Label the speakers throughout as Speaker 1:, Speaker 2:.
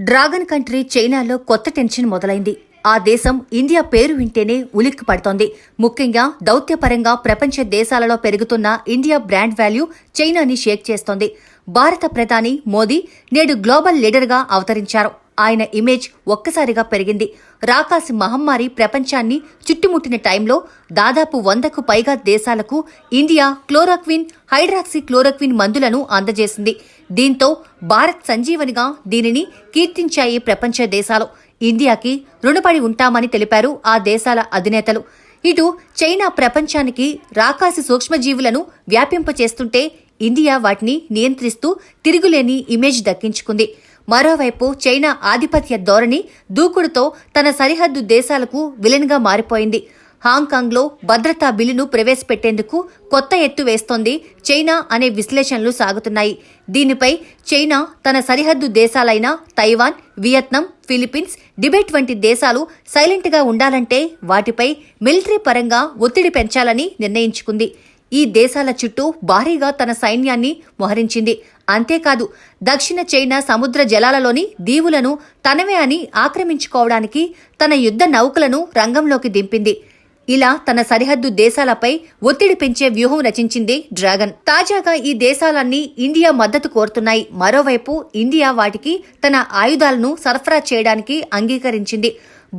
Speaker 1: Dragon country చైనాలో కొత్త tension మొదలైంది. ఆ దేశం ఇండియా పేరు వింటేనే ఉలిక్కి పడుతోంది. ముఖ్యంగా దౌత్యపరంగా ప్రపంచ దేశాలలో పెరుగుతున్న ఇండియా బ్రాండ్ వాల్యూ చైనాని షేక్ చేస్తోంది. భారత ప్రధాని మోదీ నేడు గ్లోబల్ లీడర్గా అవతరించారు. ఆయన ఇమేజ్ ఒక్కసారిగా పెరిగింది. రాకాసి మహమ్మారి ప్రపంచాన్ని చుట్టుముట్టిన టైంలో దాదాపు 100కు పైగా దేశాలకు ఇండియా క్లోరోక్విన్, హైడ్రాక్సీ క్లోరోక్విన్ మందులను అందజేసింది. దీంతో భారత్ సంజీవనిగా దీనిని కీర్తించాయి ప్రపంచ దేశాలు. ఇండియాకి రుణపడి ఉంటామని తెలిపారు ఆ దేశాల అధినేతలు. ఇటు చైనా ప్రపంచానికి రాకాసి సూక్ష్మజీవులను వ్యాపింపచేస్తుంటే ఇండియా వాటిని నియంత్రిస్తూ తిరుగులేని ఇమేజ్ దక్కించుకుంది. మరోవైపు చైనా ఆధిపత్య ధోరణి దూకుడుతో తన సరిహద్దు దేశాలకు విలన్గా మారిపోయింది. హాంకాంగ్లో భద్రతా బిల్లును ప్రవేశపెట్టేందుకు కొత్త ఎత్తు వేస్తోంది చైనా అనే విశ్లేషణలు సాగుతున్నాయి. దీనిపై చైనా తన సరిహద్దు దేశాలైన తైవాన్, వియత్నాం, ఫిలిప్పీన్స్, టిబెట్ వంటి దేశాలు సైలెంట్గా ఉండాలంటే వాటిపై మిలిటరీ పరంగా ఒత్తిడి పెంచాలని నిర్ణయించుకుంది. ఈ దేశాల చుట్టూ భారీగా తన సైన్యాన్ని మోహరించింది. అంతేకాదు దక్షిణ చైనా సముద్ర జలాలలోని దీవులను తనవే అని ఆక్రమించుకోవడానికి తన యుద్ధ నౌకలను రంగంలోకి దింపింది. ఇలా తన సరిహద్దు దేశాలపై ఒత్తిడి పెంచే వ్యూహం రచించింది డ్రాగన్. తాజాగా ఈ దేశాలన్నీ ఇండియా మద్దతు కోరుతున్నాయి. మరోవైపు ఇండియా వాటికి తన ఆయుధాలను సరఫరా చేయడానికి అంగీకరించింది.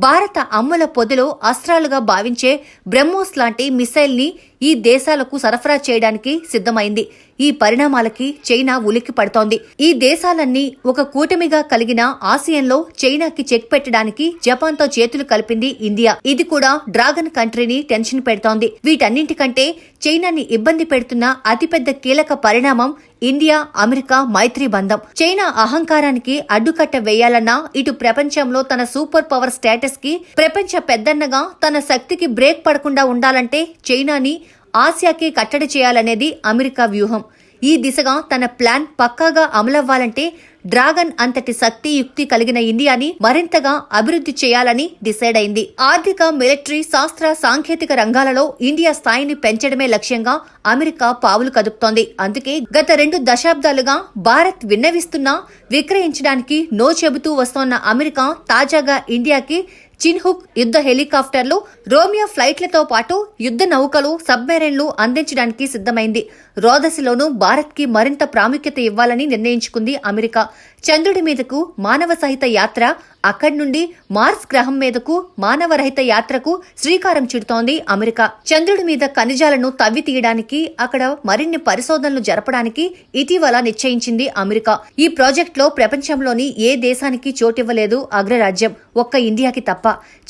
Speaker 1: భారత అమ్ముల పొదిలో అస్త్రాలుగా భావించే బ్రహ్మోస్ లాంటి మిసైల్ ని ఈ దేశాలకు సరఫరా చేయడానికి సిద్ధమైంది. ఈ పరిణామాలకి చైనా ఉలిక్కి పడుతోంది. ఈ దేశాలన్నీ ఒక కూటమిగా కలిగిన ఆసియాన్లో చైనాకి చెక్ పెట్టడానికి జపాన్తో చేతులు కలిపింది ఇండియా. ఇది కూడా డ్రాగన్ కంట్రీని టెన్షన్ పెడుతోంది. వీటన్నింటికంటే చైనాని ఇబ్బంది పెడుతున్న అతిపెద్ద కీలక పరిణామం ఇండియా అమెరికా మైత్రి బంధం. చైనా అహంకారానికి అడ్డుకట్ట వేయాలన్నా, ఇటు ప్రపంచంలో తన సూపర్ పవర్ స్టేటస్ కి ప్రపంచ పెద్దన్నగా తన శక్తికి బ్రేక్ పడకుండా ఉండాలంటే చైనాని ఆసియాకి కట్టడి చేయాలనేది అమెరికా వ్యూహం. ఈ దిశగా తన ప్లాన్ పక్కాగా అమలవ్వాలంటే డ్రాగన్ అంతటి శక్తి యుక్తి కలిగిన ఇండియాని మరింతగా అభివృద్ధి చేయాలని డిసైడ్ అయింది. ఆర్థిక, మిలిటరీ, శాస్త్ర, సాంకేతిక రంగాలలో ఇండియా స్థాయిని పెంచడమే లక్ష్యంగా అమెరికా పావులు కదుపుతోంది. అందుకే గత 2 దశాబ్దాలుగా భారత్ విన్నవిస్తున్నా విక్రయించడానికి నో చెబుతూ వస్తోన్న అమెరికా తాజాగా ఇండియాకి చిన్హుక్ యుద్ధ హెలికాప్టర్లు, రోమియో ఫ్లైట్లతో పాటు యుద్ధ నౌకలు, సబ్మెరైన్లు అందించడానికి సిద్ధమైంది. రోదసిలోనూ భారత్ కి మరింత ప్రాముఖ్యత ఇవ్వాలని నిర్ణయించుకుంది అమెరికా. చంద్రుడి మీదకు మానవ సహిత యాత్ర, అక్కడి నుండి మార్స్ గ్రహం మీదకు మానవరహిత యాత్రకు శ్రీకారం చుడుతోంది అమెరికా. చంద్రుడి మీద ఖనిజాలను తవ్వి తీయడానికి, అక్కడ మరిన్ని పరిశోధనలు జరపడానికి ఇటీవల నిశ్చయించింది అమెరికా. ఈ ప్రాజెక్టులో ప్రపంచంలోని ఏ దేశానికి చోటివ్వలేదు అగ్రరాజ్యం, ఒక్క ఇండియాకి తప్ప.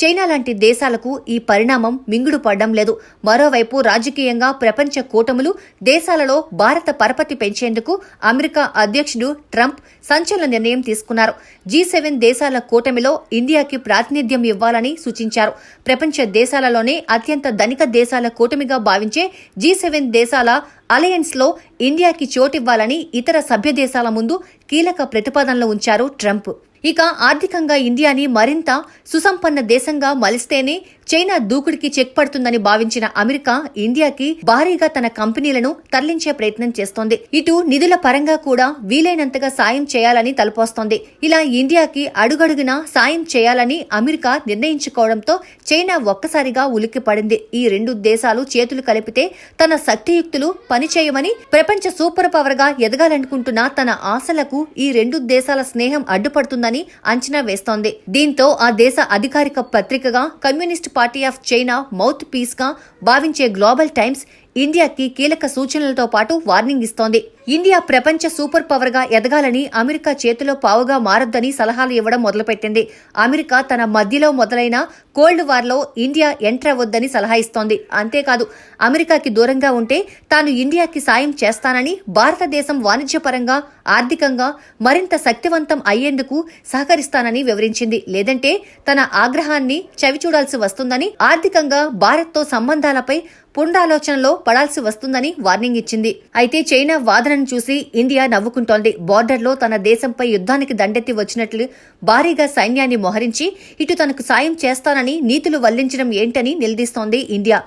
Speaker 1: చైనా లాంటి దేశాలకు ఈ పరిణామం మింగుడు పడడం లేదు. మరోవైపు రాజకీయంగా ప్రపంచ కూటములు దేశాలలో భారత పరపతి పెంచేందుకు అమెరికా అధ్యక్షుడు ట్రంప్ సంచలన నిర్ణయం తీసుకున్నారు. G7 దేశాల కూటమిలో ఇండియాకి ప్రాతినిధ్యం ఇవ్వాలని సూచించారు. ప్రపంచ దేశాలలోనే అత్యంత ధనిక దేశాల కూటమిగా భావించే G7 దేశాల అలయన్స్ లో ఇండియాకి చోటివ్వాలని ఇతర సభ్య దేశాల ముందు కీలక ప్రతిపాదనలు ఉంచారు ట్రంప్. ఇక ఆర్థికంగా ఇండియాని మరింత సుసంపన్న దేశంగా మలిస్తేనే చైనా దూకుడికి చెక్ పడుతుందని భావించిన అమెరికా ఇండియాకి భారీగా తన కంపెనీలను తరలించే ప్రయత్నం చేస్తోంది. ఇటు నిధుల పరంగా కూడా వీలైనంతగా సాయం చేయాలని తలపోస్తోంది. ఇలా ఇండియాకి అడుగడుగునా సాయం చేయాలని అమెరికా నిర్ణయించుకోవడంతో చైనా ఒక్కసారిగా ఉలిక్కి పడింది. ఈ 2 దేశాలు చేతులు కలిపితే తన శక్తియుక్తులు పనిచేయమని, ప్రపంచ సూపర్ పవర్ గా ఎదగాలనుకుంటున్న తన ఆశలకు ఈ 2 దేశాల స్నేహం అడ్డుపడుతుందని అంచనా వేస్తోంది. దీంతో ఆ దేశ అధికారిక పత్రికగా communist party of China mouth piece గా భావించే గ్లోబల్ టైమ్స్ ఇండియాకి కీలక సూచనలతో పాటు వార్నింగ్ ఇస్తోంది. ఇండియా ప్రపంచ సూపర్ పవర్ గా ఎదగాలని అమెరికా చేతిలో పావుగా మారొద్దని సలహాలు ఇవ్వడం మొదలుపెట్టింది. అమెరికా తన మధ్యలో మొదలైన కోల్డ్ వార్ లో ఇండియా ఎంటర్ అవ్వొద్దని సలహా ఇస్తోంది. అంతేకాదు అమెరికాకి దూరంగా ఉంటే తాను ఇండియాకి సాయం చేస్తానని, భారతదేశం వాణిజ్యపరంగా, ఆర్థికంగా మరింత శక్తివంతం అయ్యేందుకు సహకరిస్తానని వివరించింది. లేదంటే తన ఆగ్రహాన్ని చవిచూడాల్సి వస్తుందని, ఆర్థికంగా భారత్తో సంబంధాలపై పునరాలోచనలో పడాల్సి వస్తుందని వార్నింగ్ ఇచ్చింది. అయితే చైనా వాదనను చూసి ఇండియా నవ్వుకుంటోంది. బోర్డర్లో తన దేశంపై యుద్ధానికి దండెత్తి వచ్చినట్లు భారీగా సైన్యాన్ని మోహరించి ఇటు తనకు సాయం చేస్తానని నీతులు వల్లించడం ఏంటని నిలదీస్తోంది ఇండియా.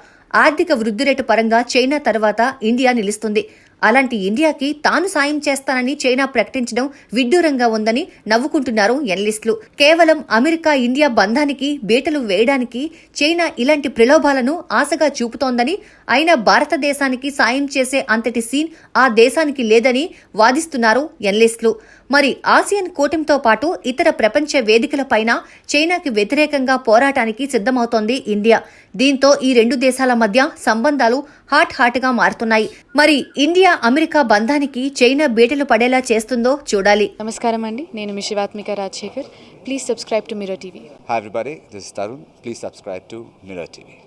Speaker 1: ఆర్థిక వృద్ధి రేటు పరంగా చైనా తర్వాత ఇండియా నిలుస్తుంది. అలాంటి ఇండియాకి తాను సాయం చేస్తానని చైనా ప్రకటించడం విడ్డూరంగా ఉందని నవ్వుకుంటున్నారు ఎనలిస్టులు. కేవలం అమెరికా ఇండియా బంధానికి బీటలు వేయడానికి చైనా ఇలాంటి ప్రలోభాలను ఆశగా చూపుతోందని, అయినా భారతదేశానికి సాయం చేసే అంతటి సీన్ ఆ దేశానికి లేదని వాదిస్తున్నారు ఎనలిస్టులు. మరి ఆసియన్ కూటమితో పాటు ఇతర ప్రపంచ వేదికలపైన చైనాకి వ్యతిరేకంగా పోరాటానికి సిద్ధమవుతోంది ఇండియా. దీంతో ఈ రెండు దేశాల మధ్య సంబంధాలు హాట్ గా మారుతున్నాయి. మరి ఇండియా అమెరికా బంధానికి చైనా బీటలు పడేలా చేస్తుందో చూడాలి.
Speaker 2: నమస్కారం అండి, నేను మీ Shivathmika Rajasekhar. Please subscribe to mirror TV.
Speaker 3: Hi everybody, this is Tarun. Please subscribe to Mirror TV.